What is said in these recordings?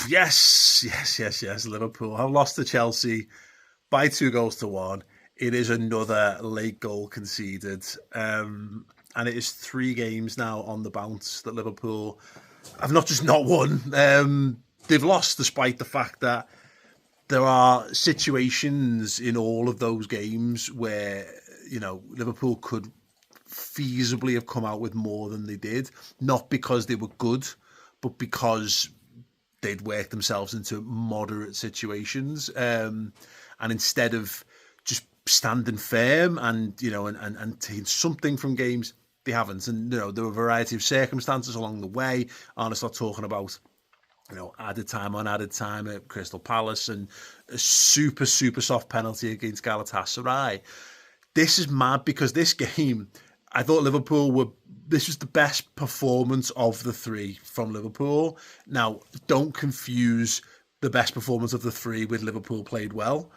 Yes. Liverpool have lost to Chelsea by 2 goals to 1. It is another late goal conceded. And it is 3 games now on the bounce that Liverpool have not just not won. They've lost despite the fact that there are situations in all of those games where, Liverpool could feasibly have come out with more than they did, not because they were good, but because they'd worked themselves into moderate situations. And instead of just standing firm and taking something from games, they haven't. And, there were a variety of circumstances along the way. Arne's not talking about, added time at Crystal Palace and a super, super soft penalty against Galatasaray. This is mad because this game, I thought this was the best performance of the 3 from Liverpool. Now, don't confuse the best performance of the 3 with Liverpool played well.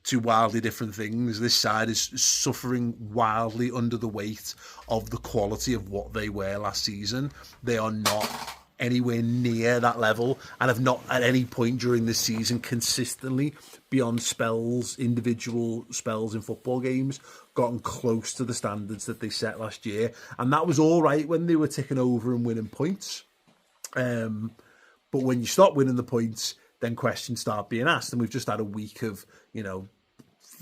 2 wildly different things. This side is suffering wildly under the weight of the quality of what they were last season. They are not anywhere near that level and have not at any point during this season consistently, beyond individual spells in football games, gotten close to the standards that they set last year. And that was all right when they were ticking over and winning points. But when you stop winning the points, then questions start being asked. And we've just had a week of,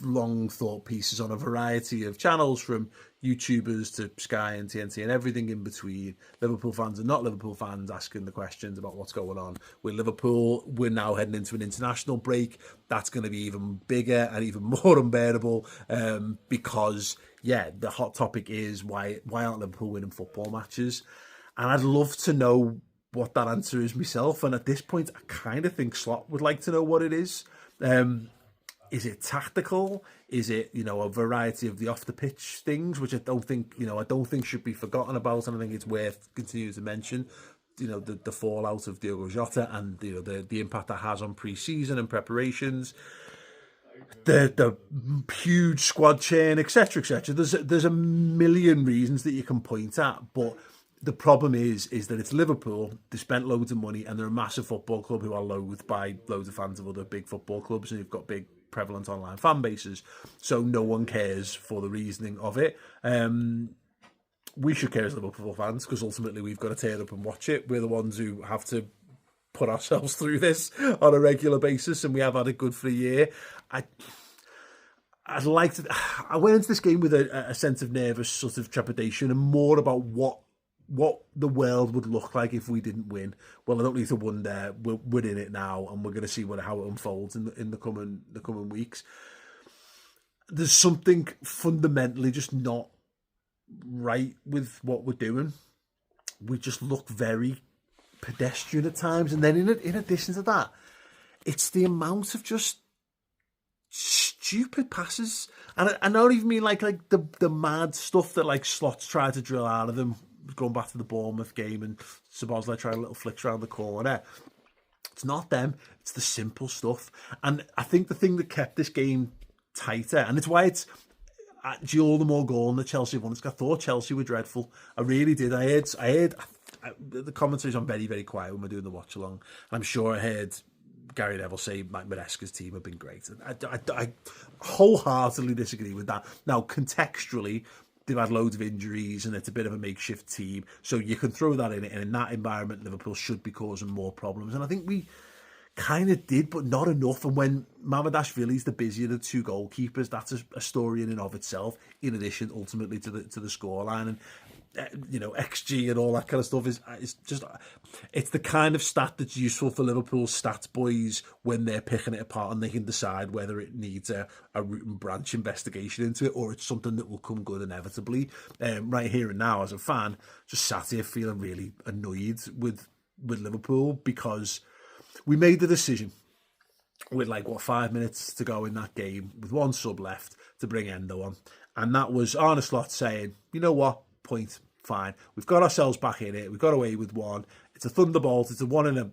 long thought pieces on a variety of channels, from YouTubers to Sky and TNT and everything in between. Liverpool fans and not Liverpool fans asking the questions about what's going on with Liverpool. We're now heading into an international break. That's going to be even bigger and even more unbearable because, the hot topic is why aren't Liverpool winning football matches? And I'd love to know what that answer is myself. And at this point, I kind of think Slot would like to know what it is. Is it tactical? Is it, a variety of the off the pitch things, which I don't think should be forgotten about, and I think it's worth continuing to mention. The fallout of Diogo Jota and the impact that has on pre-season and preparations, the huge squad chain, etc., etc. There's a million reasons that you can point at, but the problem is that it's Liverpool. They spent loads of money, and they're a massive football club who are loathed by loads of fans of other big football clubs, and you've got big prevalent online fan bases, so no one cares for the reasoning of it. We should care as Liverpool fans, because ultimately we've got to turn up and watch it. We're the ones who have to put ourselves through this on a regular basis, and we have had it good for a year. I went into this game with a sense of nervous sort of trepidation, and more about what the world would look like if we didn't win. Well, I don't need to wonder. We're in it now, and we're going to see how it unfolds in the coming weeks. There's something fundamentally just not right with what we're doing. We just look very pedestrian at times, and then in addition to that, it's the amount of just stupid passes, and I don't even mean like the mad stuff that like Slots tried to drill out of them. Going back to the Bournemouth game, and Szoboszlai tried a little flicks around the corner. It's not them. It's the simple stuff. And I think the thing that kept this game tighter, and it's why it's actually all the more goal that Chelsea won. I thought Chelsea were dreadful. I really did. I heard the commentaries on very, very quiet when we're doing the watch along. I'm sure I heard Gary Neville say Mike Maresca's team have been great. I wholeheartedly disagree with that. Now, contextually, they've had loads of injuries and it's a bit of a makeshift team. So you can throw that in it. And in that environment, Liverpool should be causing more problems. And I think we kind of did, but not enough. And when Mamardashvili's the busier of the 2 goalkeepers, that's a story in and of itself, in addition, ultimately, to the scoreline. And XG and all that kind of stuff it's the kind of stat that's useful for Liverpool stats boys when they're picking it apart, and they can decide whether it needs a root and branch investigation into it, or it's something that will come good inevitably. Right here and now, as a fan, just sat here feeling really annoyed with Liverpool, because we made the decision with 5 minutes to go in that game, with 1 sub left, to bring Endo on, and that was Arne Slot saying, you know what, point, fine. We've got ourselves back in it. We've got away with 1. It's a thunderbolt. It's a 1 in a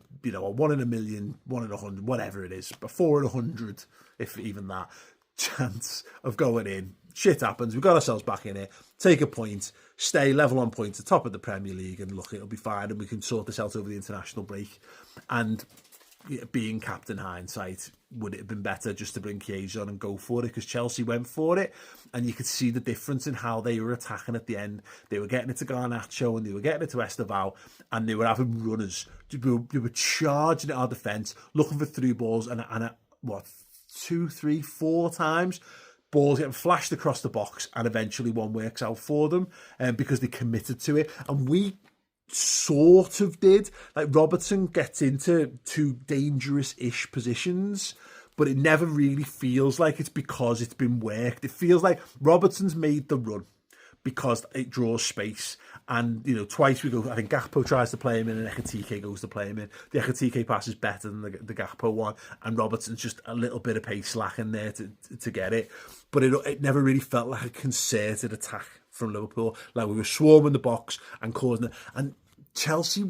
million, 1 in 100, whatever it is, a 4 in 100, if even that, chance of going in. Shit happens. We've got ourselves back in it. Take a point. Stay level on points at the top of the Premier League, and look, it'll be fine, and we can sort this out over the international break. And being captain hindsight, would it have been better just to bring Chiesa on and go for it? Because Chelsea went for it, and you could see the difference in how they were attacking at the end. They were getting it to Garnacho, and they were getting it to Estevao, and they were having runners. They were charging at our defence, looking for through balls, and what, 2, 3, 4 times, balls getting flashed across the box, and eventually one works out for them, because they committed to it. And we sort of did. Like, Robertson gets into 2 dangerous-ish positions, but it never really feels like it's because it's been worked. It feels like Robertson's made the run because it draws space. And, twice we go, I think Gakpo tries to play him in and Ekitike goes to play him in. The Ekitike pass is better than the Gakpo one, and Robertson's just a little bit of pace lacking there to get it. But it never really felt like a concerted attack from Liverpool. Like, we were swarming the box and causing it. And Chelsea,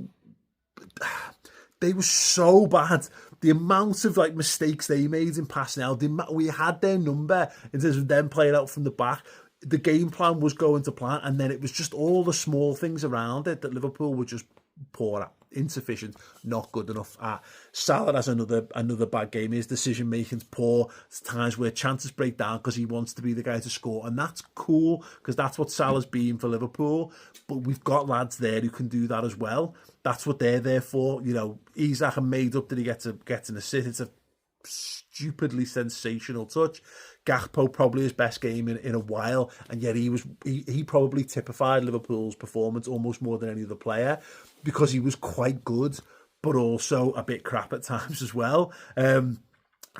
they were so bad. The amount of mistakes they made in passing out, we had their number in terms of them playing out from the back. The game plan was going to plan, and then it was just all the small things around it that Liverpool were just poor at, insufficient, not good enough at. Salah has another bad game. His decision making's poor. There's times where chances break down because he wants to be the guy to score, and that's cool because that's what Salah's been for Liverpool. But we've got lads there who can do that as well. That's what they're there for. Isak made up that he gets an assist. It's a stupidly sensational touch. Gakpo probably his best game in a while, and yet he probably typified Liverpool's performance almost more than any other player because he was quite good, but also a bit crap at times as well. And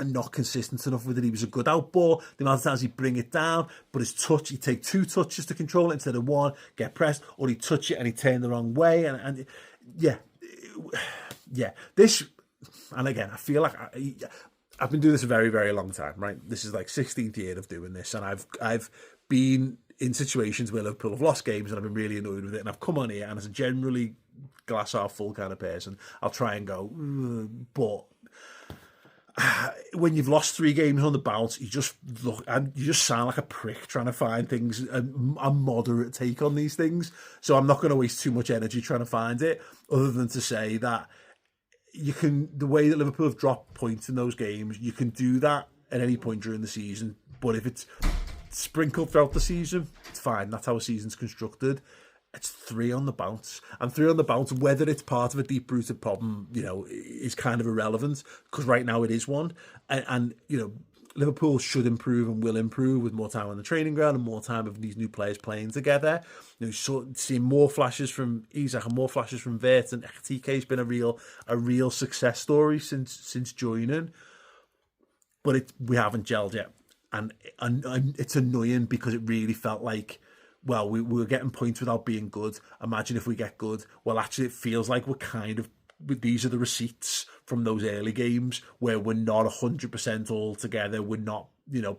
not consistent enough with it. He was a good out ball. The amount of times he'd bring it down, but his touch, he'd take 2 touches to control it instead of 1, get pressed, or he'd touch it and he'd turn the wrong way. And this, and again, I feel like I've been doing this a very, very long time, right? This is like 16th year of doing this, and I've been in situations where Liverpool have lost games and I've been really annoyed with it, and I've come on here, and as a generally glass half full kind of person, I'll try and go, but when you've lost 3 games on the bounce, you just sound like a prick trying to find things, a moderate take on these things. So I'm not going to waste too much energy trying to find it, other than to say that the way that Liverpool have dropped points in those games, you can do that at any point during the season. But if it's sprinkled throughout the season, it's fine. That's how a season's constructed. It's 3 on the bounce. And 3 on the bounce, whether it's part of a deep-rooted problem, is kind of irrelevant, because right now it is one. And Liverpool should improve and will improve with more time on the training ground and more time of these new players playing together. Seeing more flashes from Isak and more flashes from Wirtz, and Ekitike's been a real success story since joining. But we haven't gelled yet. And it's annoying because it really felt like, well, we were getting points without being good. Imagine if we get good. Well, actually, it feels like we're kind of, these are the receipts from those early games where we're not 100% all together. We're not,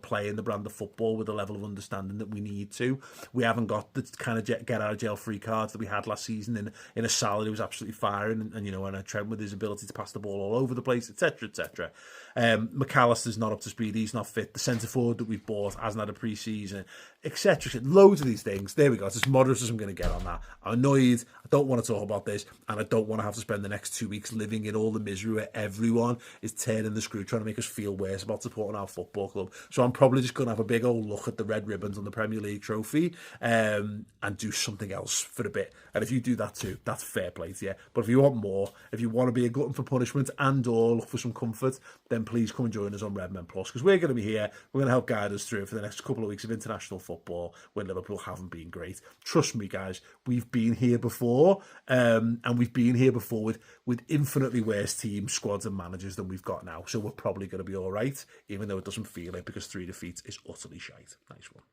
playing the brand of football with the level of understanding that we need to. We haven't got the kind of get out of jail free cards that we had last season in a Salah who was absolutely firing, and a Trent with his ability to pass the ball all over the place, etc., etc. McAllister's not up to speed. He's not fit. The centre forward that we've bought hasn't had a pre-season, etc. Loads of these things. There we go. It's as moderate as I'm going to get on that. I'm annoyed. I don't want to talk about this, and I don't want to have to spend the next 2 weeks living in all the misery where everyone is turning the screw, trying to make us feel worse about supporting our football club. So I'm probably just going to have a big old look at the red ribbons on the Premier League trophy, and do something else for a bit. And if you do that too, that's fair play to you. But if you want more, if you want to be a glutton for punishment and or look for some comfort, then please come and join us on Redmen Plus, because we're going to be here. We're going to help guide us through for the next couple of weeks of international football when Liverpool haven't been great. Trust me, guys, we've been here before, and we've been here before with infinitely worse teams, squads and managers than we've got now. So we're probably going to be all right, even though it doesn't feel it, because 3 defeats is utterly shite. Nice one.